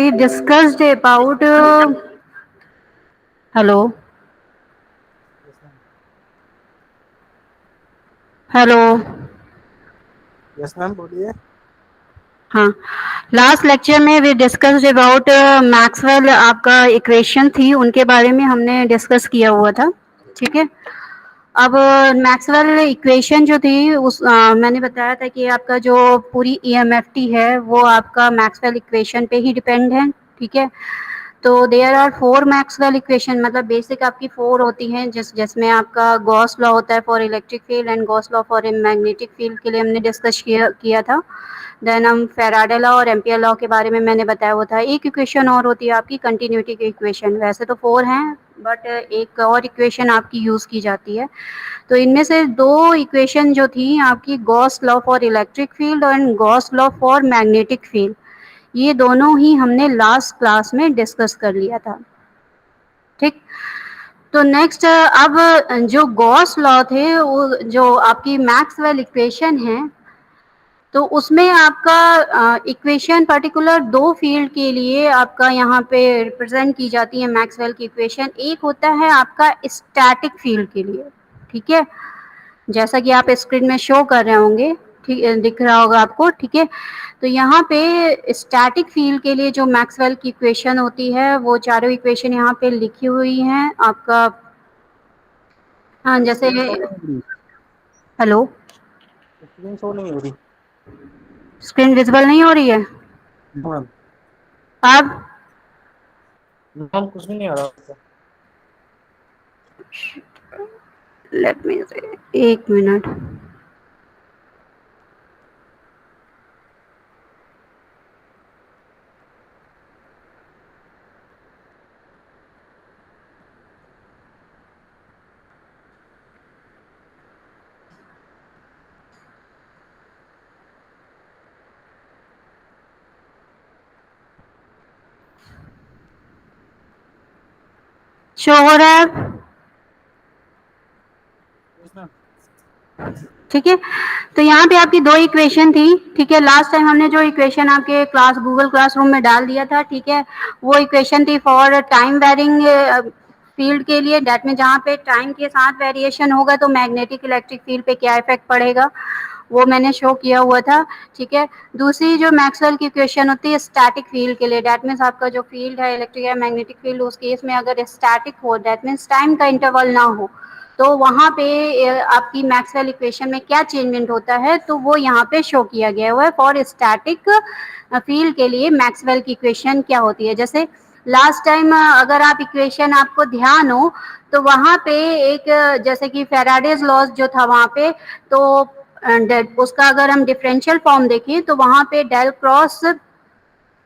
we discussed about hello, yes ma'am. hello. Yes ma'am बोलिए। हाँ, last lecture में we discussed about Maxwell आपका equation थी, उनके बारे में हमने डिस्कस किया हुआ था। ठीक है। अब मैक्सवेल इक्वेशन जो थी मैंने बताया था कि आपका जो पूरी ईएमएफटी है वो आपका मैक्सवेल इक्वेशन पे ही डिपेंड है। ठीक है। तो there are four Maxwell equation, मतलब बेसिक आपकी फोर होती हैं, जिसमें आपका गॉस लॉ होता है for electric field and Gauss law for magnetic field के लिए हमने डिस्कस किया था। देन हम फेराडे लॉ और एम्पियर लॉ के बारे में मैंने बताया हुआ था। एक इक्वेशन और होती है आपकी कंटिन्यूटी की इक्वेशन, वैसे तो फोर हैं बट एक और इक्वेशन आपकी यूज की जाती है। तो इनमें से दो इक्वेशन जो थी आपकी Gauss law for electric field and Gauss law for magnetic field, ये दोनों ही हमने लास्ट क्लास में डिस्कस कर लिया था। ठीक। तो नेक्स्ट अब जो गॉस लॉ थे वो जो आपकी मैक्सवेल इक्वेशन है, तो उसमें आपका इक्वेशन पर्टिकुलर दो फील्ड के लिए आपका यहाँ पे रिप्रेजेंट की जाती है मैक्सवेल की इक्वेशन। एक होता है आपका स्टैटिक फील्ड के लिए। ठीक है। जैसा कि आप स्क्रीन में शो कर रहे होंगे, ठीक दिख रहा होगा आपको। ठीक है। तो यहाँ पे स्टैटिक फील्ड के लिए जो मैक्सवेल की इक्वेशन होती है वो चारों इक्वेशन यहाँ पे लिखी हुई हैं आपका। हाँ, जैसे स्क्रीन शो नहीं हो रही। हेलो, स्क्रीन शो नहीं हो रही। स्क्रीन विजिबल नहीं हो रही है? मैम। अब मैम कुछ भी नहीं आ रहा। लेट मी से एक मिनट। शो हो रहा है? Yes ma'am. ठीक है। तो यहाँ पे आपकी दो इक्वेशन थी। ठीक है। लास्ट टाइम हमने जो इक्वेशन आपके क्लास गूगल क्लासरूम में डाल दिया था, ठीक है, वो इक्वेशन थी फॉर टाइम वेरिंग फील्ड के लिए। डेट में जहाँ पे टाइम के साथ वेरिएशन होगा तो मैग्नेटिक इलेक्ट्रिक फील्ड पे क्या इफेक्ट पड़ेगा, वो मैंने शो किया हुआ था। ठीक है। दूसरी जो मैक्सवेल की इक्वेशन होती है स्टैटिक फील्ड के लिए, डेट मीन्स आपका जो फील्ड है इलेक्ट्रिक या मैग्नेटिक फील्ड, उस केस में अगर स्टैटिक हो, डेट मीन्स टाइम का इंटरवल ना हो, तो वहाँ पे आपकी मैक्सवेल इक्वेशन में क्या चेंजमेंट होता है, तो वो यहाँ पे शो किया गया हुआ है। फॉर स्टैटिक फील्ड के लिए मैक्सवेल की इक्वेशन क्या होती है। जैसे लास्ट टाइम अगर आप इक्वेशन आपको ध्यान हो तो वहाँ पे एक जैसे कि फेराडेज लॉज जो था वहाँ पे, तो उसका अगर हम डिफरेंशियल फॉर्म देखें तो वहाँ पे डेल क्रॉस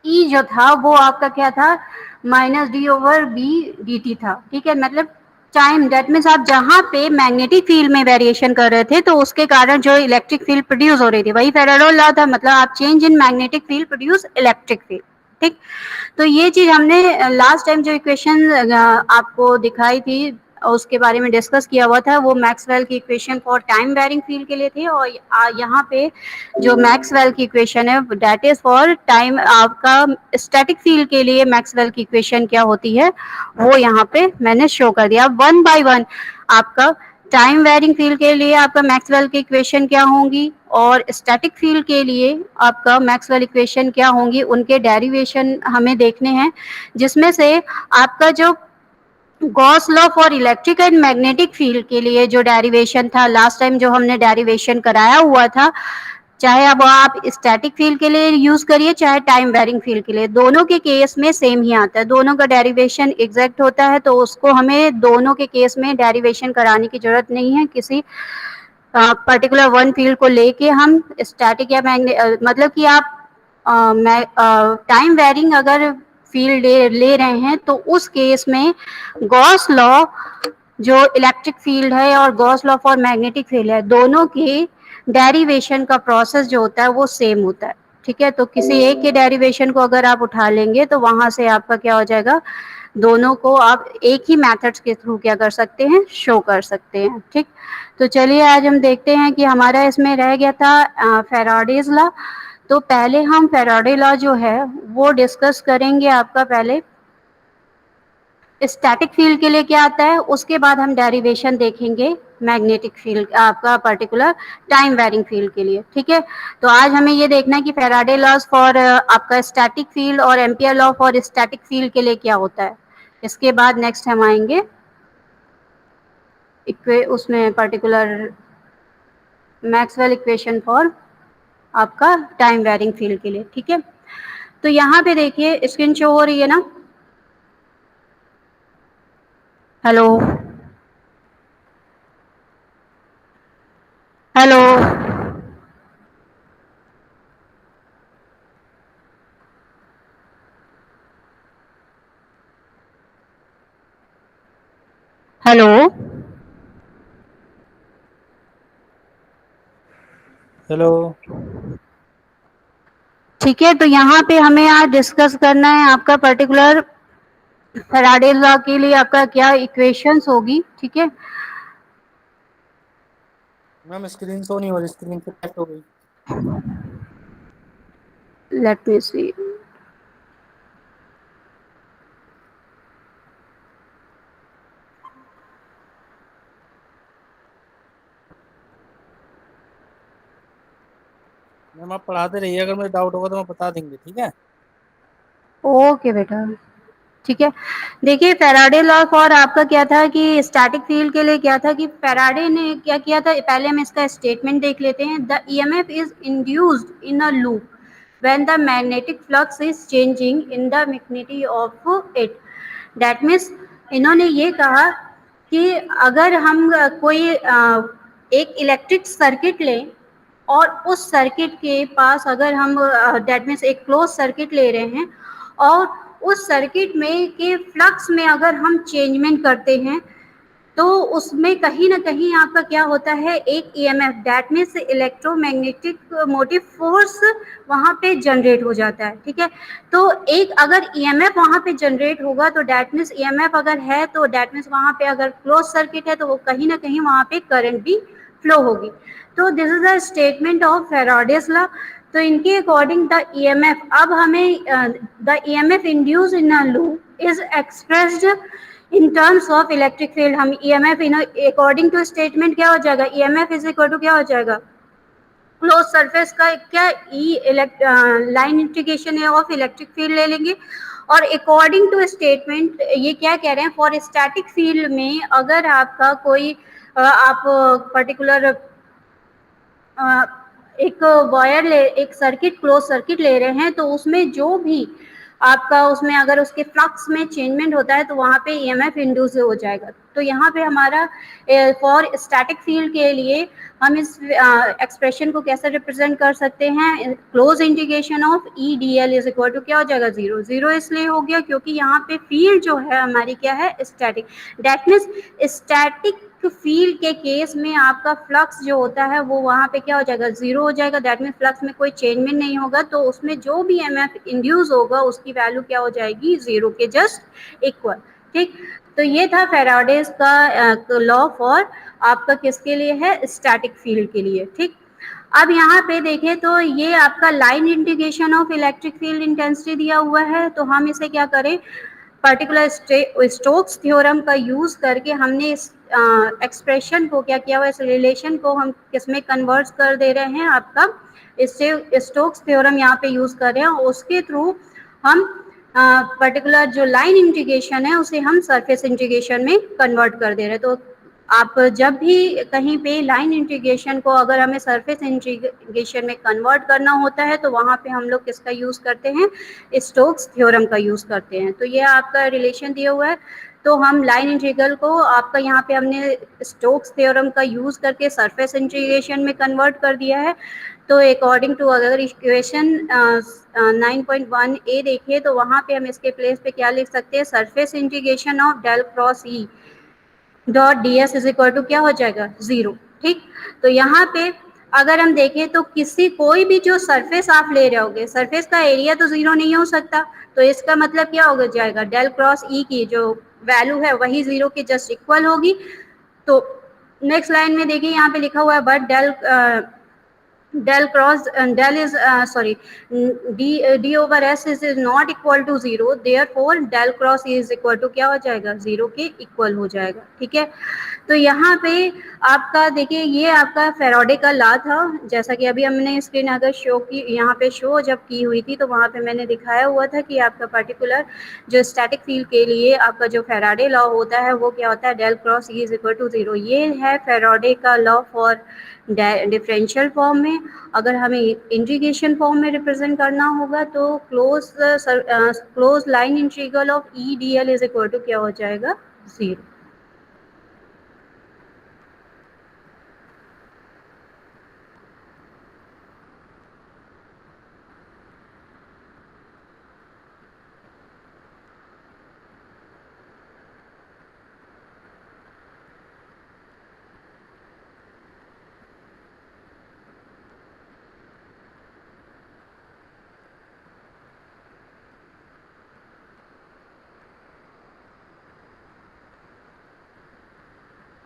ई जो था वो आपका क्या था, minus D over B d t था। ठीक है। मतलब टाइम, डेट मीन्स आप जहाँ पे मैग्नेटिक फील्ड में वेरिएशन कर रहे थे तो उसके कारण जो इलेक्ट्रिक फील्ड प्रोड्यूस हो रही थी वही फेराडे लॉ था, मतलब आप change in magnetic field produce electric field. ठीक। तो ये चीज हमने लास्ट टाइम जो इक्वेशन आपको दिखाई थी उसके बारे में डिस्कस किया हुआ था, वो मैक्सवेल की equation for time varying field के लिए थी। और यहाँ पे जो मैक्सवेल की इक्वेशन है दैट इज फॉर टाइम आपका स्टैटिक फील्ड के लिए मैक्सवेल की इक्वेशन क्या होती है वो यहाँ पे मैंने शो कर दिया। वन बाय वन आपका टाइम वेरिंग फील्ड के लिए आपका मैक्सवेल की इक्वेशन क्या होंगी और स्टैटिक फील्ड के लिए आपका मैक्सवेल इक्वेशन क्या होंगी, उनके डेरिवेशन हमें देखने हैं। जिसमें से आपका जो Gauss law for electric and magnetic field के लिए जो डेरिवेशन था लास्ट टाइम जो हमने डेरिवेशन कराया हुआ था, चाहे अब आप स्टैटिक फील्ड के लिए यूज करिए चाहे टाइम वेरिंग फील्ड के लिए, दोनों के केस में सेम ही आता है, दोनों का डेरिवेशन एग्जैक्ट होता है। तो उसको हमें दोनों के केस में डेरिवेशन कराने की जरूरत नहीं है। किसी पर्टिकुलर वन फील्ड को लेके हम स्टैटिक या मतलब कि आप टाइम वेरिंग अगर फील्ड ले रहे हैं तो उस केस में गॉस लॉ जो इलेक्ट्रिक फील्ड है और Gauss law for magnetic field है, दोनों के डेरिवेशन का प्रोसेस जो होता है वो सेम होता है। ठीक है। तो किसी एक के डेरिवेशन को अगर आप उठा लेंगे तो वहां से आपका क्या हो जाएगा, दोनों को आप एक ही मेथड्स के थ्रू क्या कर सकते हैं, शो कर सकते हैं। ठीक। तो चलिए आज हम देखते हैं कि हमारा इसमें रह गया था फेराडेज लॉ। तो पहले हम फैराडे लॉ जो है वो डिस्कस करेंगे आपका पहले स्टैटिक फील्ड के लिए क्या आता है, उसके बाद हम डेरिवेशन देखेंगे मैग्नेटिक फील्ड आपका पर्टिकुलर टाइम वेरिंग फील्ड के लिए, ठीक है। तो आज हमें ये देखना है कि फैराडे लॉज फॉर आपका स्टैटिक फील्ड और Ampere law for static field के लिए क्या होता है। इसके बाद नेक्स्ट हम आएंगे उसमें पर्टिकुलर मैक्सवेल इक्वेशन फॉर आपका टाइम वेरिंग फील्ड के लिए, ठीक है। तो यहाँ पे देखिए स्क्रीन शो हो रही है ना, हेलो हेलो हेलो हेलो। ठीक है। तो यहाँ पे हमें आज डिस्कस करना है आपका पर्टिकुलर फैराडे लॉ के लिए आपका क्या इक्वेशंस होगी, ठीक है। मैम स्क्रीन शो नहीं हो रही, स्क्रीन पे टैप हो गई। लेट मी सी। मैम आप पढ़ाते रहिए, अगर मुझे डाउट होगा तो मैं बता देंगे, ठीक है। ओके बेटा, ठीक है। देखिए फैराडे लॉ फॉर आपका क्या था कि स्टैटिक फील्ड के लिए क्या था कि फैराडे ने क्या किया था, पहले हम इसका स्टेटमेंट देख लेते हैं। The EMF is induced in a loop when the magnetic flux is changing in the magnetic of it. That means इन्होंने ये कहा कि अगर हम कोई एक इलेक्ट्रिक सर्किट लें और उस सर्किट के पास अगर हम दैट मीन्स एक क्लोज सर्किट ले रहे हैं और उस सर्किट में के फ्लक्स में अगर हम चेंजमेंट करते हैं तो उसमें कहीं ना कहीं आपका क्या होता है, एक EMF that means electromagnetic motive force वहां पे जनरेट हो जाता है, ठीक है। तो एक अगर ईएमएफ वहां पे जनरेट होगा तो दैट मीन्स ईएमएफ अगर है तो दैट मीन्स वहां पे अगर क्लोज सर्किट है तो वो कहीं ना कहीं वहां पे करंट भी फ्लो होगी। तो this is the statement of Faraday's law. तो इनके अकॉर्डिंग द ईएमएफ, अब हमें the EMF induce in a loop is expressed in terms of electric field. हम ईएमएफ अकॉर्डिंग टू स्टेटमेंट क्या हो जाएगा, ईएमएफ इज इक्वल टू क्या हो जाएगा, क्लोज सरफेस का क्या E line integration of electric field ले लेंगे। और अकॉर्डिंग टू स्टेटमेंट ये क्या कह रहे हैं, फॉर स्टैटिक फील्ड में अगर आपका कोई आप पर्टिकुलर एक वायर ले, एक सर्किट क्लोज सर्किट ले रहे हैं तो उसमें जो भी आपका उसमें अगर उसके फ्लक्स में चेंजमेंट होता है तो वहां पे ईएमएफ इंड्यूस हो जाएगा। तो यहाँ पे हमारा फॉर स्टैटिक फील्ड के लिए हम इस एक्सप्रेशन को कैसे रिप्रेजेंट कर सकते हैं, close integration of E D L is equal to क्या हो जाएगा, जीरो। जीरो इसलिए हो गया क्योंकि यहाँ पे फील्ड जो है हमारी क्या है, static. That means static field के केस में आपका फ्लक्स जो होता है वो वहां पे क्या हो जाएगा, जीरो हो जाएगा। दैट मीन फ्लक्स में कोई चेंजमेंट नहीं होगा तो उसमें जो भी एमएफ इंड्यूस होगा उसकी वैल्यू क्या हो जाएगी, जीरो के जस्ट इक्वल, ठीक। तो ये था फैराडेज का लॉ फॉर आपका किसके लिए है, स्टैटिक फील्ड के लिए, ठीक। अब यहाँ पे देखें तो ये आपका line integration of electric field intensity दिया हुआ है। तो हम इसे क्या करें, पर्टिकुलर स्टोक्स थ्योरम का यूज करके हमने इस एक्सप्रेशन को क्या किया हुआ, इस रिलेशन को हम किसमें कन्वर्ट कर दे रहे हैं, आपका इससे स्टोक्स थ्योरम यहाँ पे यूज कर रहे हैं। उसके थ्रू हम पर्टिकुलर जो लाइन इंटीग्रेशन है उसे हम सरफेस इंटीग्रेशन में कन्वर्ट कर दे रहे हैं। तो आप जब भी कहीं पे लाइन इंटीग्रेशन को अगर हमें सरफेस इंटीग्रेशन में कन्वर्ट करना होता है तो वहां पे हम लोग किसका यूज करते हैं, स्टोक्स थ्योरम का यूज करते हैं। तो ये आपका रिलेशन दिया हुआ है। तो हम लाइन इंटीग्रल को आपका यहाँ पे हमने स्टोक्स थ्योरम का यूज करके सरफेस इंटीग्रेशन में कन्वर्ट कर दिया है। तो अकॉर्डिंग टू अगर इक्वेशन 9.1 ए देखिए तो वहां पे हम इसके प्लेस पे क्या लिख सकते हैं, surface integration of del cross E dot d s is equal to क्या हो जाएगा, जीरो, ठीक। तो यहाँ पे अगर हम देखें तो किसी कोई भी जो सरफेस आप ले रहे होगे, सरफेस का एरिया तो जीरो नहीं हो सकता। तो इसका मतलब क्या हो जाएगा, डेल क्रॉस ई की जो वैल्यू है वही जीरो के जस्ट इक्वल होगी। तो नेक्स्ट लाइन में देखिए यहाँ पे लिखा हुआ है but del del cross del is sorry d over s is not equal to 0, therefore del cross e is equal to क्या हो जाएगा, 0 के इक्वल हो जाएगा। ठीक है, तो यहाँ पे आपका देखिए ये आपका फेराडे का लॉ था, जैसा कि अभी हमने स्क्रीन अगर शो की, यहाँ पे शो जब की हुई थी तो वहाँ पे मैंने दिखाया हुआ था कि आपका पर्टिकुलर जो स्टैटिक फील्ड के लिए आपका जो फेराडे लॉ होता है वो क्या होता है, del cross E is equal to 0। ये है फेराडे का लॉ फॉर डिफरेंशियल फॉर्म में। अगर हमें इंटीग्रेशन फॉर्म में रिप्रेजेंट करना होगा तो close line integral of E D L is equal to क्या हो जाएगा, 0।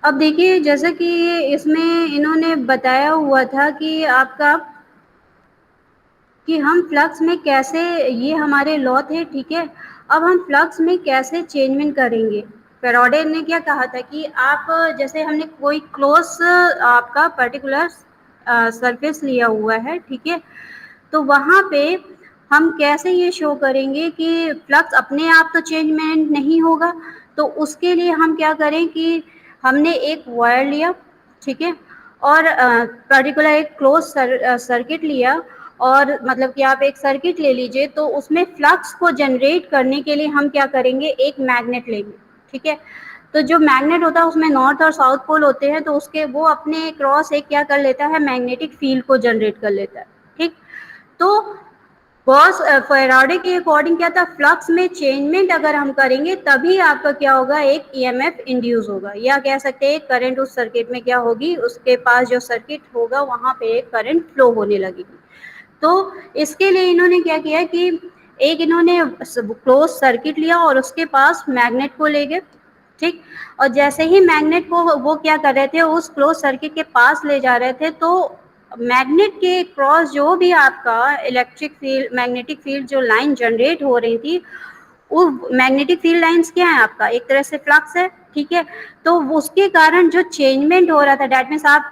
अब देखिए जैसा कि इसमें इन्होंने बताया हुआ था कि आपका कि हम फ्लक्स में कैसे, ये हमारे लॉ थे, ठीक है। अब हम फ्लक्स में कैसे चेंजमेंट करेंगे। फेराडे ने क्या कहा था कि आप जैसे हमने कोई क्लोज आपका पर्टिकुलर सरफेस लिया हुआ है, ठीक है, तो वहाँ पे हम कैसे ये शो करेंगे कि फ्लक्स अपने आप तो चेंजमेंट नहीं होगा। तो उसके लिए हम क्या करें कि हमने एक वायर लिया, ठीक है, और पर्टिकुलर एक क्लोज सर्किट लिया, और मतलब कि आप एक सर्किट ले लीजिए, तो उसमें फ्लक्स को जनरेट करने के लिए हम क्या करेंगे, एक मैग्नेट लेंगे, ठीक है। तो जो मैग्नेट होता है उसमें नॉर्थ और साउथ पोल होते हैं, तो उसके वो अपने क्रॉस एक क्या कर लेता है, मैग्नेटिक फील्ड को जनरेट कर लेता है, ठीक। तो गॉस फेराडे के अकॉर्डिंग क्या था, फ्लक्स में चेंजमेंट अगर हम करेंगे तभी आपका क्या होगा, एक ईएमएफ इंड्यूस होगा, या कह सकते हैं करंट उस सर्किट में क्या होगी, उसके पास जो सर्किट होगा वहां पे एक करंट फ्लो होने लगेगी। तो इसके लिए इन्होंने क्या किया कि एक इन्होंने क्लोज सर्किट लिया और उसके पास मैग्नेट को ले गए, ठीक। और जैसे ही मैग्नेट को वो क्या कर रहे थे, उस क्लोज सर्किट के पास ले जा रहे थे, तो मैग्नेट के क्रॉस जो भी आपका इलेक्ट्रिक फील्ड, मैग्नेटिक फील्ड जो लाइन जनरेट हो रही थी, वो मैग्नेटिक फील्ड लाइंस क्या है आपका, एक तरह से फ्लक्स है, ठीक है। तो उसके कारण जो चेंजमेंट हो रहा था, डेट मीन्स आप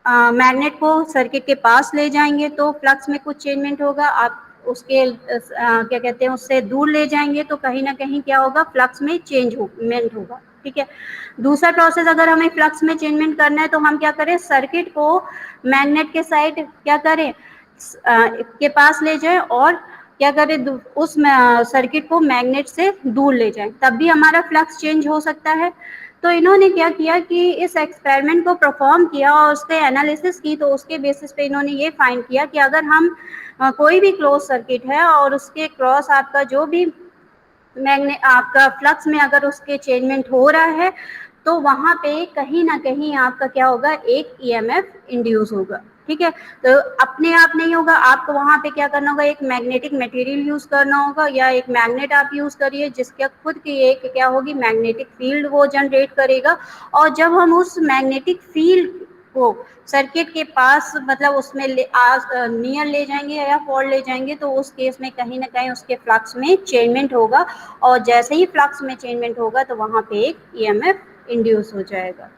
मैग्नेट को सर्किट के पास ले जाएंगे तो फ्लक्स में कुछ चेंजमेंट होगा, आप उसके क्या कहते हैं उससे दूर ले जाएंगे तो कहीं ना कहीं क्या होगा, फ्लक्स में चेंजमेंट होगा, ठीक है। दूसरा प्रोसेस, अगर हमें फ्लक्स में चेंजमेंट करना है तो हम क्या करें, सर्किट को मैग्नेट के साइड क्या करें, के पास ले जाएं और क्या करें, उस सर्किट को मैग्नेट से दूर ले जाएं, तब भी हमारा फ्लक्स चेंज हो सकता है। तो इन्होंने क्या किया कि इस एक्सपेरिमेंट को परफॉर्म किया और उसके एनालिसिस की, तो उसके बेसिस पे इन्होंने ये फाइंड किया कि अगर हम कोई भी क्लोज सर्किट है और उसके क्रॉस आपका जो भी मैग्नेट आपका फ्लक्स में अगर उसके चेंजमेंट हो रहा है, तो वहां पे कहीं ना कहीं आपका क्या होगा, एक ईएमएफ इंड्यूस होगा, ठीक है। तो अपने आप नहीं होगा, आपको वहां पे क्या करना होगा, एक मैग्नेटिक मटेरियल यूज करना होगा, या एक मैग्नेट आप यूज करिए जिसके खुद की एक क्या होगी, मैग्नेटिक फील्ड वो जनरेट करेगा। और जब हम उस मैग्नेटिक फील्ड को सर्किट के पास मतलब उसमें नियर ले जाएंगे या फॉर ले जाएंगे, तो उस केस में कहीं ना कहीं उसके फ्लक्स में चेंजमेंट होगा, और जैसे ही फ्लक्स में चेंजमेंट होगा तो वहां पे एक ईएमएफ इंड्यूस हो जाएगा।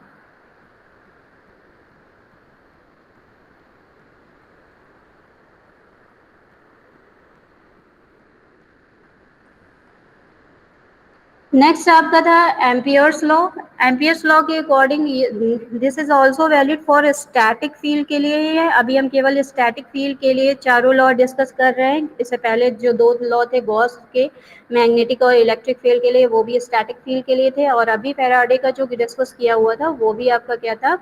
नेक्स्ट आपका था एम्पियर्स लॉ। एम्पियर्स लॉ के according this is also valid for static field के लिए ही है। अभी हम केवल स्टैटिक फील्ड के लिए चारों लॉ डिस्कस कर रहे हैं। इससे पहले जो दो लॉ थे गॉस के मैग्नेटिक और इलेक्ट्रिक फील्ड के लिए, वो भी स्टैटिक फील्ड के लिए थे, और अभी फैराडे का जो डिस्कस किया हुआ था वो भी आपका क्या था,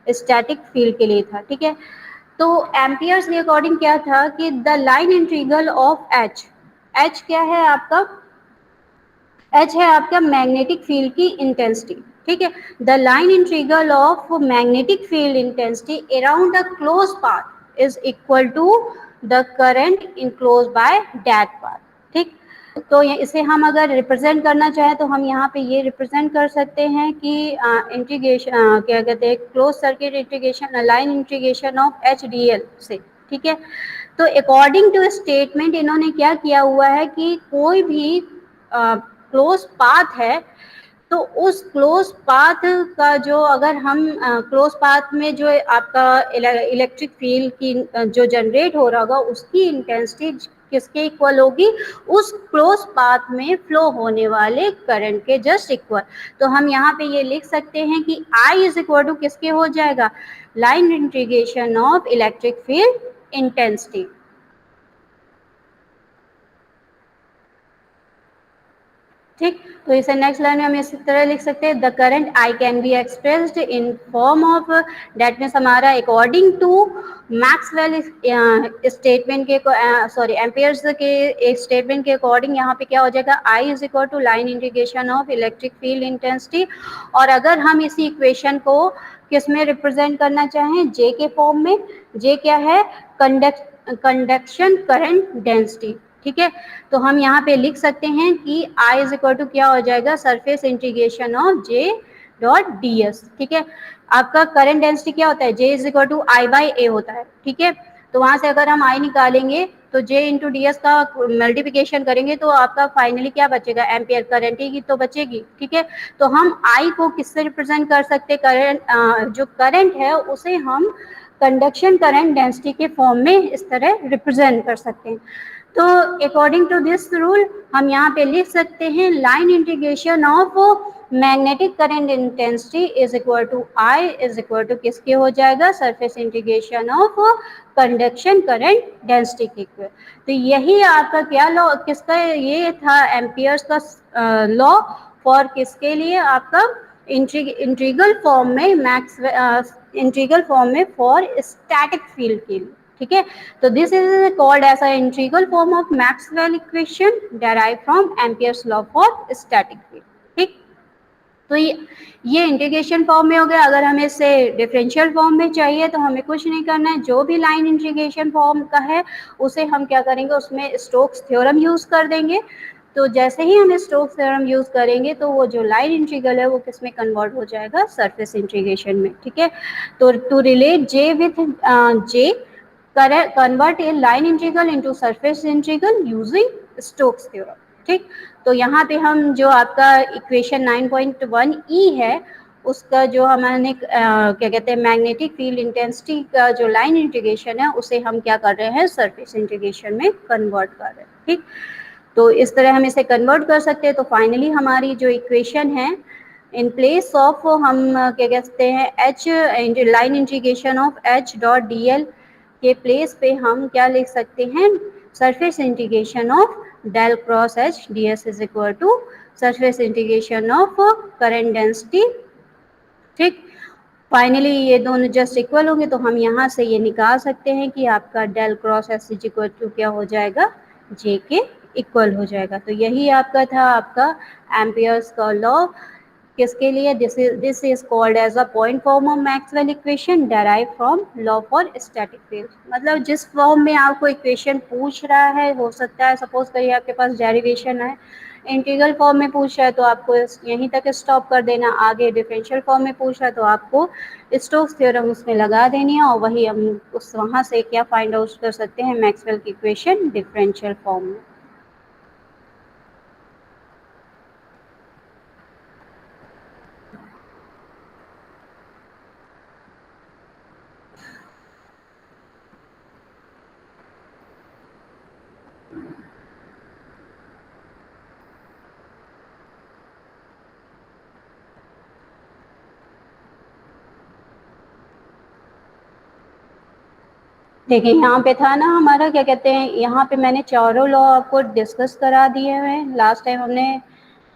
स्टैटिक फील्ड के लिए था, ठीक है। तो एम्पियर्स के अकॉर्डिंग क्या था कि the line integral of H, H क्या है आपका, एच है आपका मैग्नेटिक फील्ड की इंटेंसिटी, ठीक है। The line integral of magnetic field intensity around a close path is equal to the current enclose by that path, ठीक। तो इसे हम अगर रिप्रेजेंट करना चाहें तो हम यहाँ पे ये रिप्रेजेंट कर सकते हैं कि इंटीग्रेशन क्या कहते हैं, close circuit integration, line integration of HDL से, ठीक है। तो अकॉर्डिंग टू स्टेटमेंट इन्होंने क्या किया हुआ है कि कोई भी क्लोज पाथ है तो उस क्लोज पाथ का जो अगर हम क्लोज पाथ में जो आपका इलेक्ट्रिक फील्ड की जो जनरेट हो रहा होगा उसकी इंटेंसिटी किसके इक्वल होगी, उस क्लोज पाथ में फ्लो होने वाले करंट के जस्ट इक्वल। तो हम यहाँ पे ये लिख सकते हैं कि I इज इक्वल टू किसके हो जाएगा, line integration of electric field intensity. ठीक, तो इसे नेक्स्ट लाइन में हम इस तरह लिख सकते हैं, the current I can be expressed in form of, that means हमारा अकॉर्डिंग टू मैक्सवेल स्टेटमेंट के सॉरी एम्पियर्स के एक स्टेटमेंट के अकॉर्डिंग यहाँ पे क्या हो जाएगा, I is equal to line integration of electric field intensity. और अगर हम इसी इक्वेशन को किस में रिप्रेजेंट करना चाहें, जे के फॉर्म में, जे क्या है, कंडक्शन करंट डेंसिटी, ठीक है। तो हम यहाँ पे लिख सकते हैं कि I इज इक्वल टू क्या हो जाएगा, surface integration of J dot d S, ठीक है। आपका करंट डेंसिटी क्या होता है, J is equal to I by A होता है, ठीक है। तो वहां से अगर हम I निकालेंगे तो J इंटू डी एस का मल्टीप्लिकेशन करेंगे तो आपका फाइनली क्या बचेगा, एम्पियर करंट ही तो बचेगी, ठीक है। तो हम I को किससे रिप्रेजेंट कर सकते हैं, करंट जो करंट है उसे हम कंडक्शन करंट डेंसिटी के फॉर्म में इस तरह रिप्रेजेंट कर सकते हैं। तो अकॉर्डिंग टू दिस रूल हम यहाँ पे लिख सकते हैं, line integration of magnetic current intensity is equal to I is equal to किसके हो जाएगा, surface integration of conduction current density के इक्वल। तो यही आपका क्या लॉ, किसका ये था, एम्पियर्स का लॉ फॉर किसके लिए, आपका इंटीग्रल फॉर्म में इंटीग्रल फॉर्म में फॉर स्टैटिक फील्ड के लिए, ठीक है। तो this is called as a integral form of Maxwell equation derive from Ampere's law for static field, ठीक। तो ये इंटीग्रेशन फॉर्म में हो गया। अगर हमें इसे डिफरेंशियल फॉर्म में चाहिए तो हमें कुछ नहीं करना है, जो भी लाइन इंटीग्रेशन फॉर्म का है उसे हम क्या करेंगे, उसमें स्टोक्स थ्योरम यूज कर देंगे। तो जैसे ही हम स्टोक्स थ्योरम यूज करेंगे तो वो जो लाइन इंटीग्रल है वो किस में कन्वर्ट हो जाएगा, सरफेस इंटीग्रेशन में, ठीक है। तो to relate J with J, convert a line integral into surface integral using Stokes theorem, ठीक। तो यहाँ पे हम जो आपका इक्वेशन 9.1 है उसका जो हमने क्या कहते हैं, मैग्नेटिक फील्ड इंटेंसिटी का जो लाइन इंटीग्रेशन है उसे हम क्या कर रहे हैं, सरफेस इंटीग्रेशन में कन्वर्ट कर रहे हैं, ठीक। तो इस तरह हम इसे कन्वर्ट कर सकते हैं। तो फाइनली हमारी जो इक्वेशन है, इन प्लेस ऑफ हम क्या कहते हैं, H line integration of H dot d l के प्लेस पे हम क्या लिख सकते हैं, surface integration of del cross H d s is equal to surface integration of current density, ठीक। फाइनली ये दोनों जस्ट इक्वल होंगे तो हम यहाँ से ये निकाल सकते हैं कि आपका del cross S is equal to क्या हो जाएगा, जे के इक्वल हो जाएगा। तो यही आपका था, आपका एम्पियर्स का लॉ किसके लिए, this is called as a point form of Maxwell equation derive from law for static field. मतलब जिस फॉर्म में आपको इक्वेशन पूछ रहा है, हो सकता है सपोज करिए आपके पास डेरिवेशन है, इंटीग्रल फॉर्म में पूछ रहा है तो आपको यहीं तक स्टॉप कर देना, आगे डिफरेंशियल फॉर्म में पूछ रहा है तो आपको स्टोक्स थ्योरम उसमें लगा देनी है और वही हम उस वहाँ से क्या फाइंड आउट कर सकते हैं, मैक्सवेल की इक्वेशन डिफरेंशियल फॉर्म में। देखिए यहाँ पे था ना हमारा क्या कहते हैं, यहाँ पे मैंने चारों लॉ आपको डिस्कस करा दिए हुए हैं। लास्ट टाइम हमने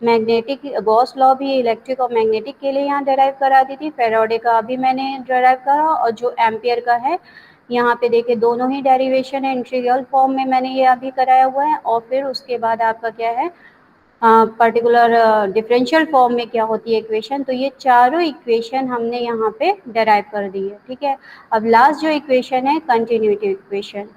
मैग्नेटिक गॉस लॉ भी इलेक्ट्रिक और मैग्नेटिक के लिए यहाँ डेराइव करा दी थी, फेराडे का अभी मैंने डेराइव करा, और जो एम्पियर का है यहाँ पे देखिए दोनों ही डेरिवेशन है, इंटीग्रल फॉर्म में मैंने ये अभी कराया हुआ है। और फिर उसके बाद आपका क्या है, पर्टिकुलर डिफरेंशियल फॉर्म में क्या होती है इक्वेशन। तो ये चारों इक्वेशन हमने यहाँ पे डेराइव कर दी है, ठीक है। अब लास्ट जो इक्वेशन है, कंटिन्यूटी इक्वेशन।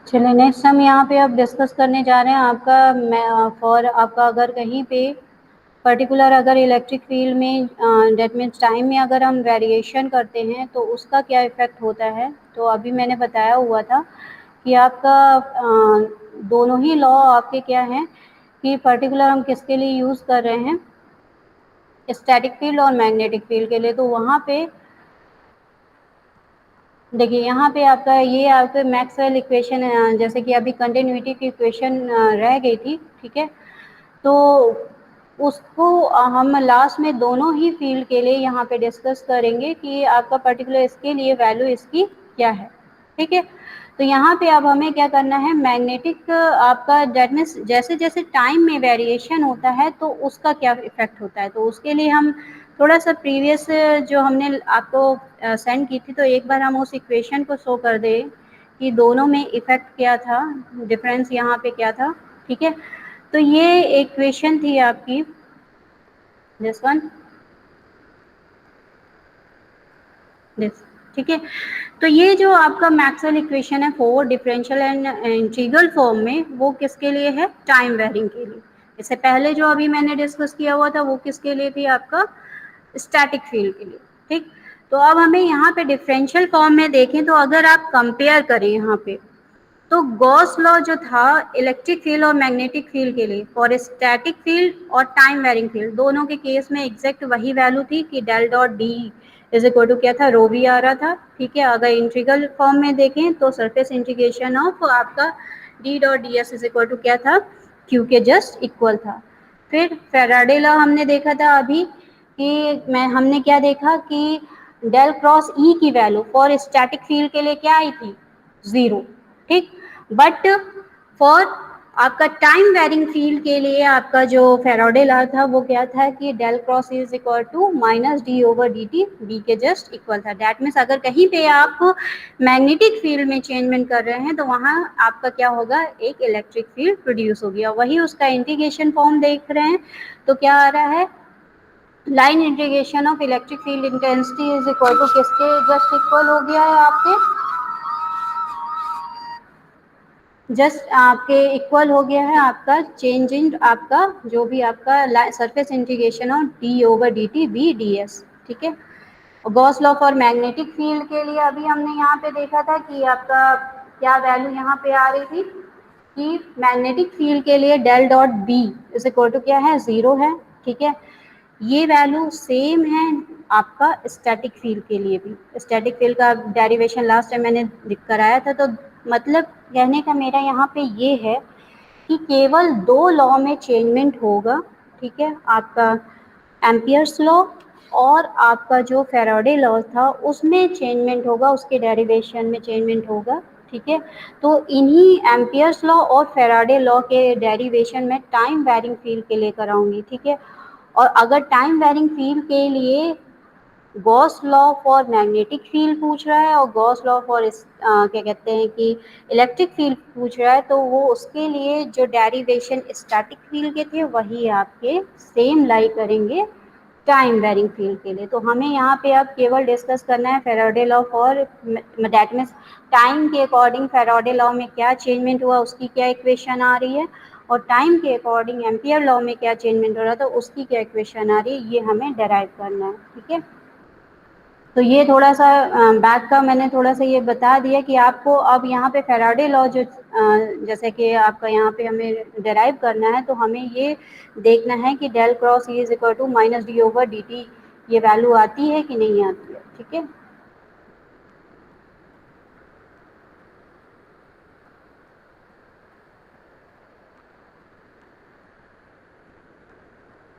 चलिए नेक्स्ट हम यहाँ पे अब डिस्कस करने जा रहे हैं आपका फॉर आपका अगर कहीं पे पर्टिकुलर अगर इलेक्ट्रिक फील्ड में डेट मीन्स टाइम में अगर हम वेरिएशन करते हैं तो उसका क्या इफ़ेक्ट होता है। तो अभी मैंने बताया हुआ था कि आपका दोनों ही लॉ आपके क्या हैं कि पर्टिकुलर हम किसके लिए यूज़ कर रहे हैं, स्टैटिक फील्ड और मैग्नेटिक फील्ड के लिए। तो वहाँ पे देखिए यहाँ पे आपका ये आपके मैक्सवेल इक्वेशन जैसे कि अभी कंटिन्यूटी की इक्वेशन रह गई थी, ठीक है। तो उसको हम लास्ट में दोनों ही फील्ड के लिए यहाँ पे डिस्कस करेंगे कि आपका पर्टिकुलर इसके लिए वैल्यू इसकी क्या है, ठीक है। तो यहाँ पे अब हमें क्या करना है, मैग्नेटिक आपका डेट मीन्स जैसे जैसे टाइम में वेरिएशन होता है तो उसका क्या इफेक्ट होता है। तो उसके लिए हम थोड़ा सा प्रीवियस जो हमने आपको सेंड की थी, तो एक बार हम उस इक्वेशन को शो कर दें कि दोनों में इफेक्ट क्या था, डिफरेंस यहाँ पे क्या था, ठीक है। तो ये इक्वेशन थी आपकी दिस वन दिस, ठीक है। तो ये जो आपका मैक्सवेल इक्वेशन है four differential and integral form में, वो किसके लिए है, टाइम वेरिंग के लिए। इससे पहले जो अभी मैंने डिस्कस किया हुआ था वो किसके लिए थी, आपका स्टैटिक फील्ड के लिए, ठीक। तो अब हमें यहाँ पे डिफरेंशियल फॉर्म में देखें तो अगर आप कंपेयर करें यहाँ पे, तो गॉस लॉ जो था इलेक्ट्रिक फील्ड और मैग्नेटिक फील्ड के लिए फॉर स्टैटिक फील्ड और टाइम वेरिंग फील्ड दोनों के केस में एग्जैक्ट वही वैल्यू थी कि del dot D is equal to क्या था, रो वी आ रहा था, ठीक है। अगर इंटीग्रल फॉर्म में देखें तो सरफेस इंटीग्रेशन ऑफ आपका D dot d s is equal to क्या था, क्यू के जस्ट इक्वल था। फिर फैराडे लॉ हमने देखा था अभी कि हमने क्या देखा कि डेल क्रॉस ई की वैल्यू फॉर स्टैटिक फील्ड के लिए क्या आई थी, जीरो, ठीक। बट फॉर आपका टाइम वेरिंग फील्ड के लिए आपका जो फैराडे लॉ था वो क्या था कि del cross is equal to minus D over D t, D के जस्ट इक्वल था। दैट मीन्स अगर कहीं पे आप मैग्नेटिक फील्ड में चेंजमेंट कर रहे हैं तो वहाँ आपका क्या होगा, एक इलेक्ट्रिक फील्ड प्रोड्यूस हो गया। वही उसका इंटीग्रेशन फॉर्म देख रहे हैं तो क्या आ रहा है, line integration of electric field intensity is equal to किसके जस्ट इक्वल हो गया है, आपके जस्ट आपके इक्वल हो गया है आपका चेंज इन आपका जो भी आपका surface integration of d over D T V D S, ठीक है। Gauss law for magnetic field के लिए अभी हमने यहाँ पे देखा था कि आपका क्या वैल्यू यहाँ पे आ रही थी कि मैग्नेटिक फील्ड के लिए del dot B is equal to क्या है, जीरो है, ठीक है। ये वैल्यू सेम है आपका स्टैटिक फील्ड के लिए भी। स्टैटिक फील्ड का डेरिवेशन लास्ट टाइम मैंने कराया था। तो मतलब कहने का मेरा यहाँ पे ये है कि केवल दो लॉ में चेंजमेंट होगा, ठीक है। आपका एम्पियर्स लॉ और आपका जो फैराडे लॉ था उसमें चेंजमेंट होगा, उसके डेरिवेशन में चेंजमेंट होगा, ठीक है। तो इन्हीं एम्पियर्स लॉ और फैराडे लॉ के डेरिवेशन में टाइम वेरिंग फील्ड के लिए कराऊंगी, ठीक है। और अगर टाइम वेरिंग फील्ड के लिए Gauss law for magnetic field पूछ रहा है और गॉस लॉ फॉर क्या कहते हैं कि इलेक्ट्रिक फील्ड पूछ रहा है, तो वो उसके लिए जो डेरिवेशन स्टैटिक फील्ड के थे वही आपके सेम लाई करेंगे टाइम वेरिंग फील्ड के लिए। तो हमें यहाँ पे अब केवल डिस्कस करना है Faraday law for that means time के अकॉर्डिंग फैराडे लॉ में क्या चेंजमेंट हुआ उसकी क्या इक्वेशन आ रही है, और टाइम के अकॉर्डिंग एम्पियर लॉ में क्या चेंजमेंट हो रहा था उसकी क्या इक्वेशन आ रही है, ये हमें डेराइव करना है, ठीक है। तो ये थोड़ा सा बैक का मैंने थोड़ा सा ये बता दिया कि आपको अब यहाँ पे फैराडे लॉ जो जैसे कि आपका यहाँ पे हमें डेराइव करना है, तो हमें ये देखना है कि del cross E is equal to minus D over D t ये वैल्यू आती है कि नहीं आती है, ठीक है।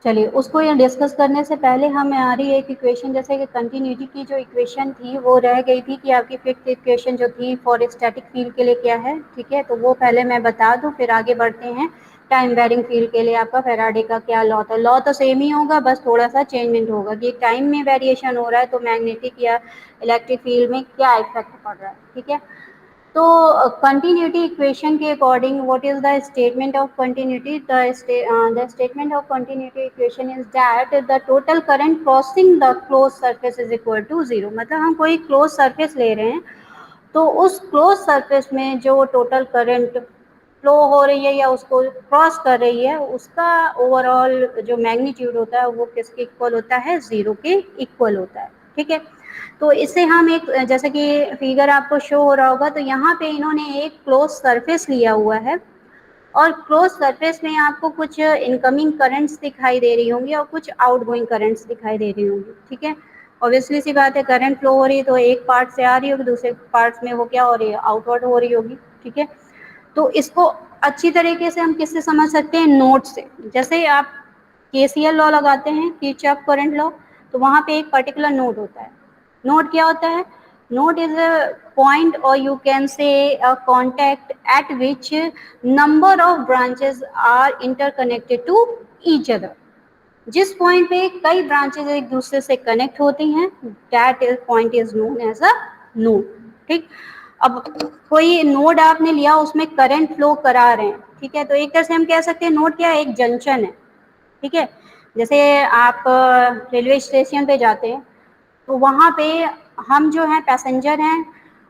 चलिए उसको ये डिस्कस करने से पहले हमारी एक इक्वेशन जैसे कि कंटिन्यूटी की जो इक्वेशन थी वो रह गई थी कि आपकी फिक्स्ड इक्वेशन जो थी फॉर स्टैटिक फील्ड के लिए क्या है, ठीक है। तो वो पहले मैं बता दूं फिर आगे बढ़ते हैं। टाइम वेरिंग फील्ड के लिए आपका फैराडे का क्या लॉ था, लॉ तो सेम ही होगा, बस थोड़ा सा चेंजमेंट होगा कि टाइम में वेरिएशन हो रहा है तो मैग्नेटिक या इलेक्ट्रिक फील्ड में क्या इफेक्ट पड़ रहा है, ठीक है। तो continuity equation के according what is the statement of continuity, the statement of continuity equation is that the total current crossing the closed surface is equal to zero। मतलब हम कोई closed surface ले रहे हैं तो उस क्लोज सरफेस में जो टोटल करंट फ्लो हो रही है या उसको क्रॉस कर रही है, उसका ओवरऑल जो मैग्नीट्यूड होता है वो किसके इक्वल होता है, जीरो के इक्वल होता है। ठीक है, तो इसे हम एक, जैसे कि फिगर आपको शो हो रहा होगा, तो यहाँ पे इन्होंने एक क्लोज सरफेस लिया हुआ है और क्लोज सरफेस में आपको कुछ इनकमिंग करंट्स दिखाई दे रही होंगी और कुछ आउटगोइंग करंट्स दिखाई दे रही होंगी। ठीक है, ऑब्वियसली सी बात है, करंट फ्लो हो रही है तो एक पार्ट से आ रही होगी, दूसरे पार्ट में वो क्या हो रही है, आउटवर्ड हो रही होगी। ठीक है, तो इसको अच्छी तरीके से हम किससे समझ सकते हैं, नोड से। जैसे आप केसीएल लॉ लगाते हैं, किरचॉफ करंट लॉ, तो वहां पे एक पर्टिकुलर नोड होता है। नोड क्या होता है, नोड इज अ पॉइंट और you can say a contact at which number of branches are interconnected to each other. जिस पॉइंट पे कई ब्रांचेस एक दूसरे से कनेक्ट होती हैं, that is point is known as a node. ठीक, अब कोई नोड आपने लिया, उसमें करंट फ्लो करा रहे हैं। ठीक है, तो एक तरह से हम कह सकते हैं नोड क्या है, एक जंक्शन है। ठीक है, जैसे आप रेलवे स्टेशन पे जाते हैं तो वहाँ पे हम जो हैं पैसेंजर हैं,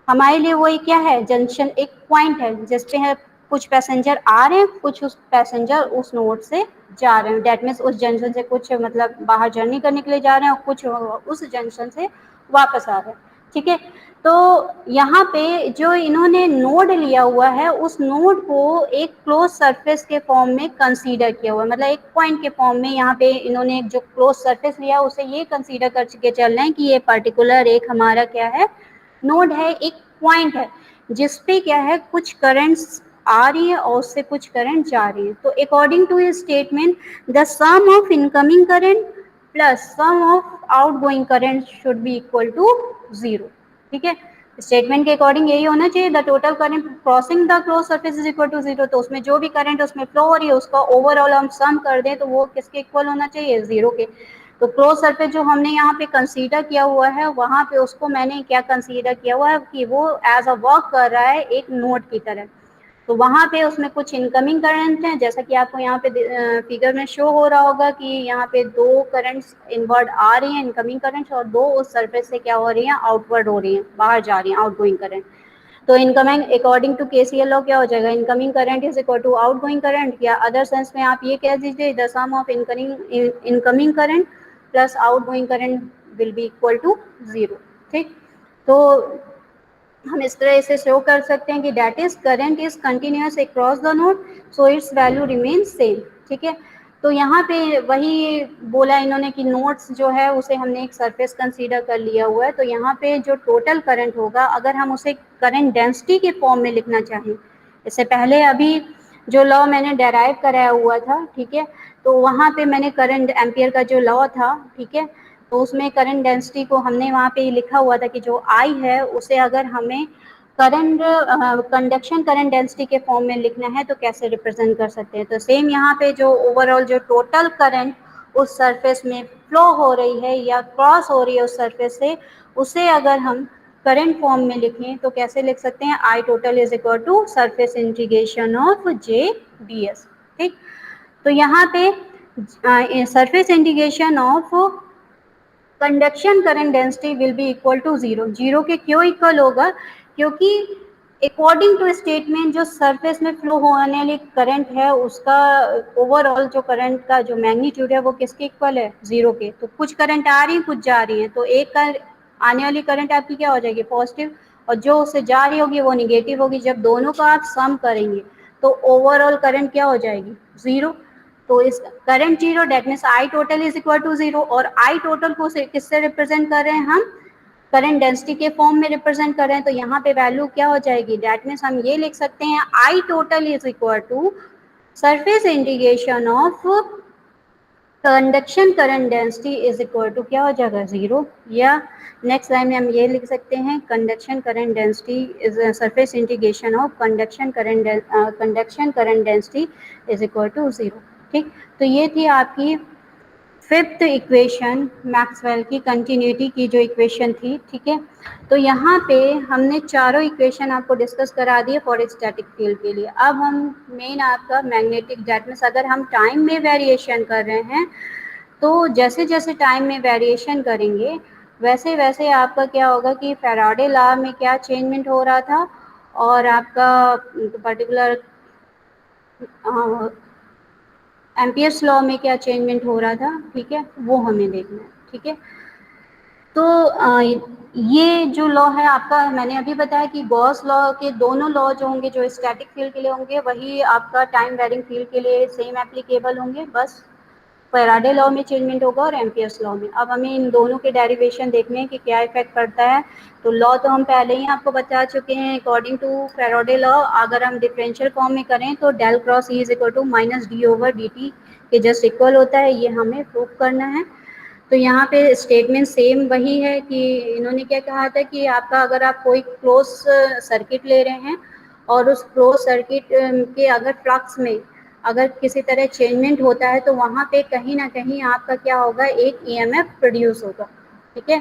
हमारे लिए वो एक क्या है, जंक्शन, एक पॉइंट है जिस पे है कुछ पैसेंजर आ रहे हैं, कुछ उस पैसेंजर उस नोड से जा रहे हैं। डेट मीन्स उस जंक्शन से कुछ मतलब बाहर जर्नी करने के लिए जा रहे हैं और कुछ उस जंक्शन से वापस आ रहे हैं। ठीक है, तो यहाँ पे जो इन्होंने नोड लिया हुआ है, उस नोड को एक क्लोज सरफेस के फॉर्म में कंसीडर किया हुआ है, मतलब एक पॉइंट के फॉर्म में यहाँ पे इन्होंने जो क्लोज सरफेस लिया उसे ये कंसीडर करके चल रहे हैं कि ये पर्टिकुलर एक हमारा क्या है, नोड है, एक पॉइंट है जिसपे क्या है, कुछ करंट्स आ रही है और उससे कुछ करंट जा रही है। तो अकॉर्डिंग टू ये statement, the sum of incoming current plus sum of outgoing current should be equal to zero. ठीक है, स्टेटमेंट के अकॉर्डिंग यही होना चाहिए, the total current crossing the close surface is equal to zero. तो उसमें जो भी करंट उसमें फ्लो हो रही है उसका ओवरऑल हम सम कर दें तो वो किसके इक्वल होना चाहिए, जीरो के। तो क्लोज सरफेस जो हमने यहाँ पे कंसीडर किया हुआ है, वहां पे उसको मैंने क्या कंसीडर किया हुआ है कि वो एज अ वर्क कर रहा है एक नोड की तरह। तो वहां पे उसमें कुछ इनकमिंग करंट हैं, जैसा कि आपको यहाँ पे फिगर में शो हो रहा होगा कि यहाँ पे दो करंट्स इनवर्ड आ रही हैं, इनकमिंग करंट्स, और दो उस सरफेस से क्या हो रही हैं, आउटवर्ड हो रही हैं, बाहर जा रही हैं, आउटगोइंग करंट। तो incoming according to KCL law क्या हो जाएगा, incoming current is equal to outgoing current, या अदर सेंस में आप ये कह दीजिए the sum of incoming current plus outgoing current will be equal to zero. ठीक, तो हम इस तरह से शो कर सकते हैं कि that is current is continuous across the node, so it's value remain same. ठीक है, तो यहाँ पे वही बोला इन्होंने कि नोड्स जो है उसे हमने एक सरफेस कंसीडर कर लिया हुआ है। तो यहाँ पे जो टोटल करंट होगा, अगर हम उसे करंट डेंसिटी के फॉर्म में लिखना चाहें, इससे पहले अभी जो लॉ मैंने डेराइव कराया हुआ था, ठीक है, तो वहाँ पे मैंने करंट एम्पियर का जो लॉ था, ठीक है, तो उसमें करंट डेंसिटी को हमने वहाँ पे लिखा हुआ था कि जो आई है उसे अगर हमें करंट कंडक्शन करंट डेंसिटी के फॉर्म में लिखना है तो कैसे रिप्रेजेंट कर सकते हैं। तो सेम यहाँ पे जो ओवरऑल जो टोटल करंट उस सरफेस में फ्लो हो रही है या क्रॉस हो रही है उस सरफेस से, उसे अगर हम करंट फॉर्म में लिखें तो कैसे लिख सकते हैं, I total is equal to surface integration of J D S. ठीक, तो यहाँ पे surface integration of conduction current density will be equal to zero. Zero के क्यों इक्वल होगा, क्योंकि अकॉर्डिंग टू स्टेटमेंट जो सरफेस में फ्लो होने वाली करंट है उसका ओवरऑल जो करंट का जो मैग्नीट्यूड है वो किसके इक्वल है, जीरो के। तो कुछ करंट आ रही है, कुछ जा रही है, तो एक आने वाली करंट आपकी क्या हो जाएगी, पॉजिटिव, और जो उससे जा रही होगी वो निगेटिव होगी। जब दोनों का आप सम करेंगे तो ओवरऑल करंट क्या हो जाएगी, जीरो। तो इस current zero, that means I total is equal to zero. और आई टोटल को किससे रिप्रेजेंट कर रहे हैं हम, करंट डेंसिटी के फॉर्म में रिप्रेजेंट कर रहे हैं। तो यहाँ पे वैल्यू क्या हो जाएगी, डेट मीन्स हम ये लिख सकते हैं I total is equal to surface integration of conduction current density is equal to क्या हो जाएगा, जीरो। या नेक्स्ट लाइन में हम ये लिख सकते हैं conduction current density is surface integration of conduction current density is equal to zero. ठीक, तो ये थी आपकी फिफ्थ इक्वेशन, मैक्सवेल की कंटिन्यूटी की जो इक्वेशन थी। ठीक है, तो यहाँ पे हमने चारों इक्वेशन आपको डिस्कस करा दिए फॉर स्टैटिक फील्ड के लिए। अब हम मेन आपका मैग्नेटिक, दैट मीन्स अगर हम टाइम में वेरिएशन कर रहे हैं तो जैसे जैसे टाइम में वेरिएशन करेंगे वैसे वैसे आपका क्या होगा कि फैराडे लॉ में क्या चेंजमेंट हो रहा था और आपका पर्टिकुलर एम्पियर्स लॉ में क्या चेंजमेंट हो रहा था, ठीक है, वो हमें देखना है, ठीक है। तो ये जो लॉ है आपका, मैंने अभी बताया कि गॉस लॉ के दोनों लॉ जो होंगे, जो स्टैटिक फील्ड के लिए होंगे, वही आपका टाइम वैरिंग फील्ड के लिए सेम एप्लीकेबल होंगे, बस फैराडे लॉ में चेंजमेंट होगा और एम्पियर्स लॉ में। अब हमें इन दोनों के डेरिवेशन देखने हैं कि क्या इफेक्ट पड़ता है। तो लॉ तो हम पहले ही आपको बता चुके हैं। अकॉर्डिंग टू फैराडे लॉ, अगर हम डिफरेंशियल फॉर्म में करें तो del cross E is equal to minus D over D t के जस्ट इक्वल होता है, ये हमें प्रूव करना है। तो यहाँ पे स्टेटमेंट सेम वही है कि इन्होंने क्या कहा था कि आपका अगर आप कोई क्लोज सर्किट ले रहे हैं और उस क्लोज सर्किट के अगर फ्लक्स में अगर किसी तरह चेंजमेंट होता है तो वहाँ पे कहीं ना कहीं आपका क्या होगा, एक ईएमएफ प्रोड्यूस होगा, ठीक है।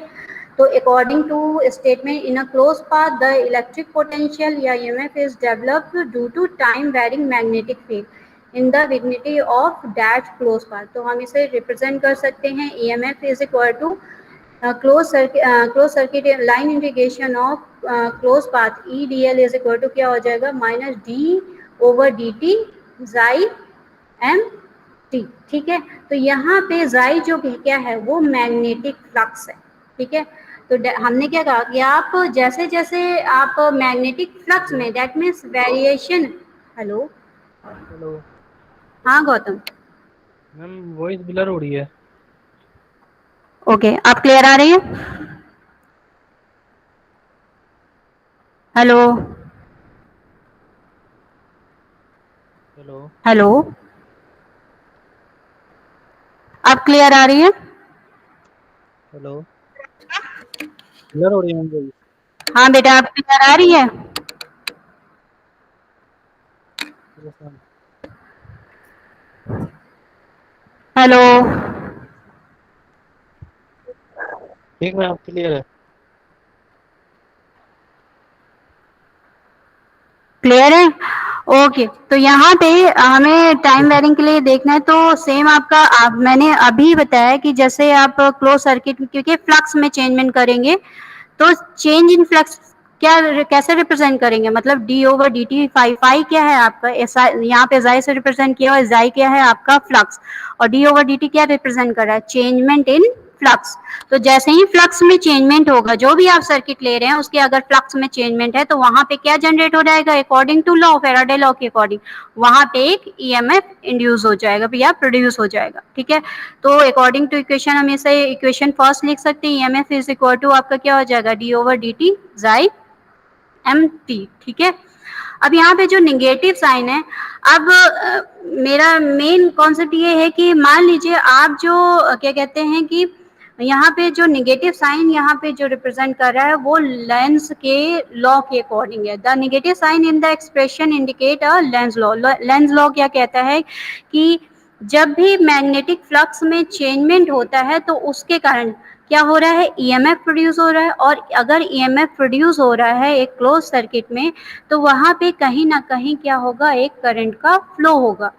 तो according to statement, in a close path the electric potential या EMF is developed due to time varying magnetic field in the vicinity of dash close path. तो हम इसे रिप्रेजेंट कर सकते हैं, EMF is equal to close circuit line integration of close path E D L is equal to क्या हो जाएगा, minus D over D T जाई एम टी, ठीक है। तो यहाँ पे जाई जो क्या है वो मैग्नेटिक फ्लक्स है, ठीक है। तो हमने क्या कहा कि आप जैसे जैसे आप मैग्नेटिक फ्लक्स हेलो में, that means variation. Hello, hello हाँ गौतम। मैम, वॉइस ब्लर हो रही है। ओके, आप क्लियर आ रही है? हेलो हेलो हेलो, आप क्लियर आ रही है? हेलो ब्लर हो रही है मैम वॉइस। हाँ बेटा, आप क्लियर आ रही है? Yes ma'am. हेलो, ठीक मैम, क्लियर है। क्लियर है? ओके, तो यहाँ पे हमें टाइम वेरिंग के लिए देखना है। तो सेम आपका मैंने अभी बताया कि जैसे आप क्लोज सर्किट, क्योंकि फ्लक्स में चेंजमेंट करेंगे तो चेंज इन फ्लक्स क्या कैसे रिप्रेजेंट करेंगे, मतलब d over D t. Phi क्या है आपका, ऐसा यहाँ पे जाई से रिप्रेजेंट किया हुआ, जाई क्या है आपका फ्लक्स, और डी ओवर डी टी क्या रिप्रेजेंट कर रहा है, चेंजमेंट इन फ्लक्स। तो जैसे ही फ्लक्स में चेंजमेंट होगा, जो भी आप सर्किट ले रहे हैं उसके अगर फ्लक्स में चेंजमेंट है तो वहां पे क्या जनरेट हो जाएगा, according to law, Faraday law के अकॉर्डिंग वहां पे एक ईएमएफ इंड्यूस हो जाएगा या प्रोड्यूस हो जाएगा, ठीक है। तो अकॉर्डिंग टू इक्वेशन हम इसे इक्वेशन फर्स्ट लिख सकते हैं, ईएमएफ इज इक्वल टू आपका क्या हो जाएगा, डी ओवर डी टी जाई एम टी, ठीक है। अब यहाँ पे जो निगेटिव साइन है, अब मेरा मेन कॉन्सेप्ट ये है कि मान लीजिए आप जो क्या कहते हैं कि यहाँ पे जो निगेटिव साइन यहाँ पे जो रिप्रेजेंट कर रहा है वो लेंस के लॉ के अकॉर्डिंग है। The negative sign in the expression indicate a Lenz law. Lenz law क्या कहता है कि जब भी मैग्नेटिक फ्लक्स में चेंजमेंट होता है तो उसके कारण क्या हो रहा है, ईएमएफ प्रोड्यूस हो रहा है। और अगर ईएमएफ प्रोड्यूस हो रहा है एक क्लोज सर्किट में तो वहां पे कहीं ना कहीं क्या होगा, एक करंट का फ्लो होगा।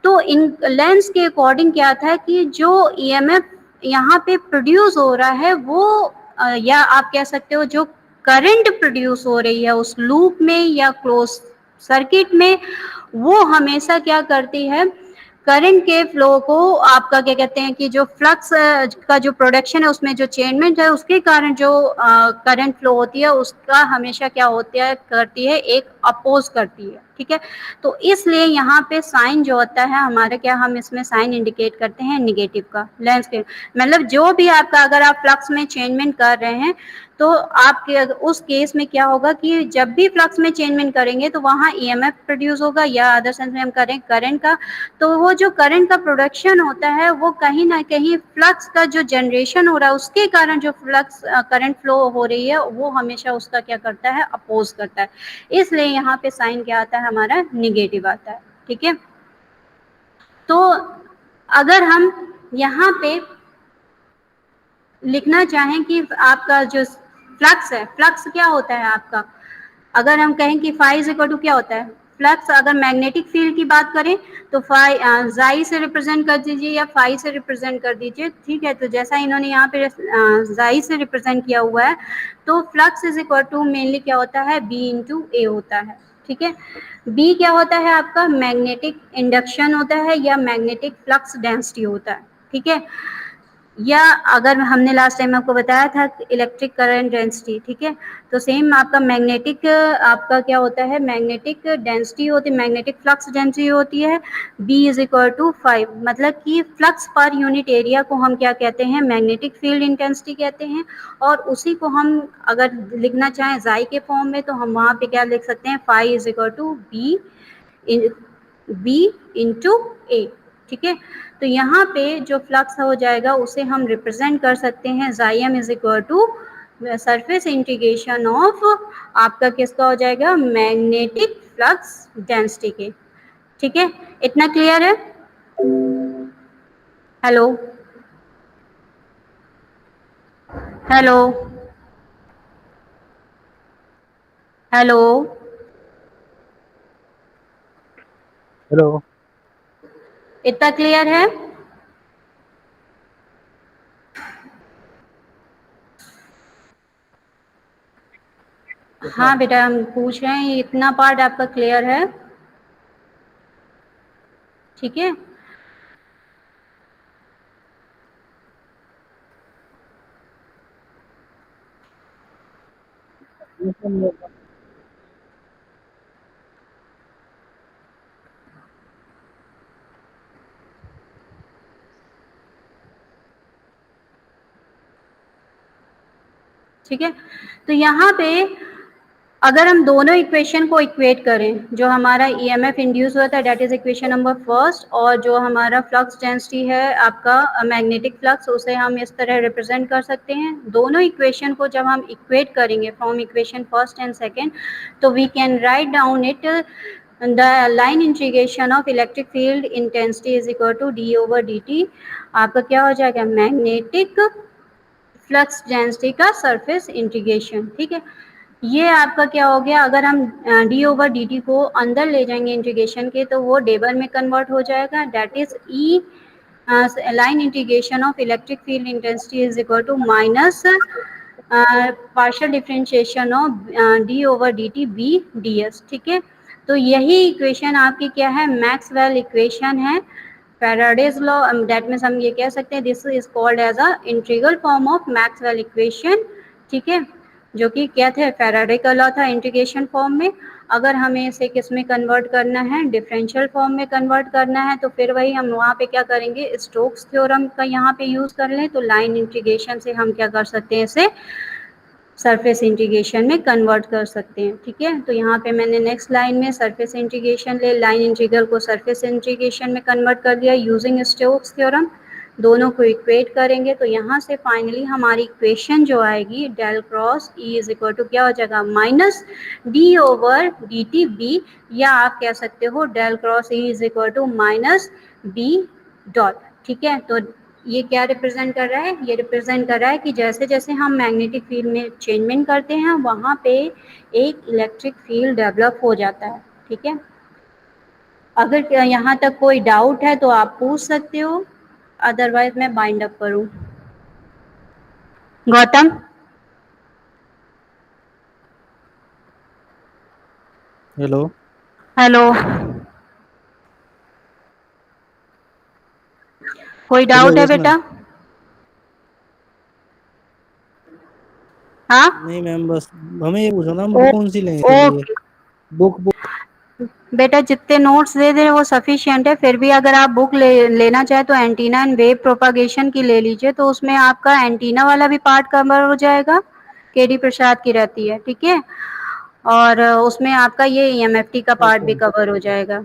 तो इन लेंस के अकॉर्डिंग क्या था कि जो ईएमएफ यहाँ पे प्रोड्यूस हो रहा है वो या आप कह सकते हो जो करंट प्रोड्यूस हो रही है उस लूप में या क्लोज सर्किट में, वो हमेशा क्या करती है, करंट के फ्लो को आपका क्या कहते हैं कि जो फ्लक्स का जो प्रोडक्शन है उसमें जो चेंजमेंट है उसके कारण जो करंट फ्लो होती है उसका हमेशा क्या होता है, करती है, एक अपोज करती है, ठीक है। तो इसलिए यहाँ पे साइन जो होता है हमारा, क्या हम इसमें साइन इंडिकेट करते हैं निगेटिव का, लेंस के मतलब जो भी आपका अगर आप फ्लक्स में चेंजमेंट कर रहे हैं तो आपके उस केस में क्या होगा कि जब भी फ्लक्स में चेंजमेंट करेंगे तो वहाँ ईएमएफ प्रोड्यूस होगा, या अदर सेंस में हम करें करंट का, तो वो जो करंट का प्रोडक्शन होता है वो कहीं ना कहीं फ्लक्स का जो जनरेशन हो रहा है उसके कारण जो फ्लक्स करंट फ्लो हो रही है वो हमेशा उसका क्या करता है, अपोज करता है। इसलिए यहाँ पे साइन क्या आता है हमारा, निगेटिव आता है, ठीक है। तो अगर हम यहाँ पे लिखना चाहें कि आपका जो फ्लक्स है, फ्लक्स क्या होता है आपका, अगर हम कहें कि फाई इज इक्वल टू क्या होता है, फ्लक्स अगर मैग्नेटिक फील्ड की बात करें तो जाई से रिप्रेजेंट कर दीजिए या फाई से रिप्रेजेंट कर दीजिए, ठीक है। तो जैसा इन्होंने यहाँ पे जाई से रिप्रेजेंट किया हुआ है, तो flux is equal to mainly क्या होता है, बी इंटू ए होता है, ठीक है। बी क्या होता है आपका, मैग्नेटिक इंडक्शन होता है या मैग्नेटिक फ्लक्स डेंसिटी होता है, ठीक है। या अगर हमने लास्ट टाइम आपको बताया था इलेक्ट्रिक करंट डेंसिटी, ठीक है। तो सेम आपका मैग्नेटिक आपका क्या होता है, मैग्नेटिक डेंसिटी होती है, मैग्नेटिक फ्लक्स डेंसिटी होती है B इज इक्वल टू 5, मतलब कि फ्लक्स पर यूनिट एरिया को हम क्या कहते हैं, मैग्नेटिक फील्ड इंटेंसिटी कहते हैं। और उसी को हम अगर लिखना चाहें जाई के फॉर्म में तो हम वहाँ पे क्या लिख सकते हैं, 5 is equal to B into A, ठीक है। तो यहाँ पे जो फ्लक्स हो जाएगा उसे हम रिप्रेजेंट कर सकते हैं, जाइम is equal to surface integration of आपका किसका हो जाएगा, मैग्नेटिक फ्लक्स डेंसिटी के, ठीक है। इतना क्लियर है? Hello hello hello hello. इतना क्लियर है? हाँ बेटा, हम पूछ रहे हैं इतना पार्ट आपका क्लियर है, ठीक है। ठीक है। तो यहाँ पे अगर हम दोनों इक्वेशन को इक्वेट करें, जो हमारा ईएमएफ इंड्यूस हुआ था that is equation number first, और जो हमारा फ्लक्स डेंसिटी है आपका मैग्नेटिक फ्लक्स, उसे हम इस तरह रिप्रेजेंट कर सकते हैं। दोनों इक्वेशन को जब हम इक्वेट करेंगे from equation first and second, तो we can write down it the line integration of electric field intensity is equal to D over D T, आपका क्या हो जाएगा, मैग्नेटिक फ्लक्स डेंसिटी का सरफेस इंटीग्रेशन, ठीक है। ये आपका क्या हो गया, अगर हम डी ओवर डी टी को अंदर ले जाएंगे इंटीग्रेशन के, तो वो डेबर में कन्वर्ट हो जाएगा, that is E line integration of electric field intensity is equal to minus partial differentiation of d over D t B d S, ठीक है। तो यही इक्वेशन आपकी क्या है, मैक्सवेल इक्वेशन है, फैराडेज लॉ, दैट मीन्स हम ये कह सकते हैं this is called as a integral form of Maxwell equation, ठीक है, जो कि क्या थे, फैराडे का लॉ था इंटीग्रेशन फॉर्म में। अगर हमें इसे किस में कन्वर्ट करना है, डिफरेंशियल फॉर्म में कन्वर्ट करना है, तो फिर वही हम वहाँ पे क्या करेंगे, स्टोक्स थ्योरम का यहाँ पे यूज कर लें, तो लाइन इंटीग्रेशन से हम क्या कर सकते हैं, इसे सरफेस इंटीग्रेशन में कन्वर्ट कर सकते हैं, ठीक है। तो यहाँ पे मैंने नेक्स्ट लाइन में सरफेस इंटीग्रेशन ले, लाइन इंटीग्रल को सरफेस इंटीग्रेशन में कन्वर्ट कर दिया यूजिंग स्टोक्स थ्योरम, दोनों को इक्वेट करेंगे, तो यहाँ से फाइनली हमारी इक्वेशन जो आएगी, del cross E is equal to क्या हो जाएगा, minus D over D t B, या आप कह सकते हो del cross E is equal to minus B dot, ठीक है। तो ये क्या रिप्रेजेंट कर रहा है, ये रिप्रेजेंट कर रहा है कि जैसे जैसे हम मैग्नेटिक फील्ड में चेंजमेंट करते हैं, वहाँ पे एक इलेक्ट्रिक फील्ड डेवलप हो जाता है, ठीक है। अगर यहाँ तक कोई डाउट है तो आप पूछ सकते हो, अदरवाइज मैं बाइंड अप करूँ। गौतम, हेलो। हेलो, कोई हेलो, डाउट है यस मैम। बेटा? हाँ, नहीं मैम, बस हमें ये पूछना था, हम ओ, बुक कौन सी लें इसके लिए? Okay book. बेटा, जितने नोट्स दे दे वो सफिशिएंट है, फिर भी अगर आप बुक लेना चाहे तो एंटीना एंड वेव प्रोपागेशन की ले लीजिए, तो उसमें आपका एंटीना वाला भी पार्ट कवर हो जाएगा, केडी प्रसाद की रहती है, ठीक है। और उसमें आपका ये ईएमएफटी का पार्ट ओके भी कवर हो जाएगा।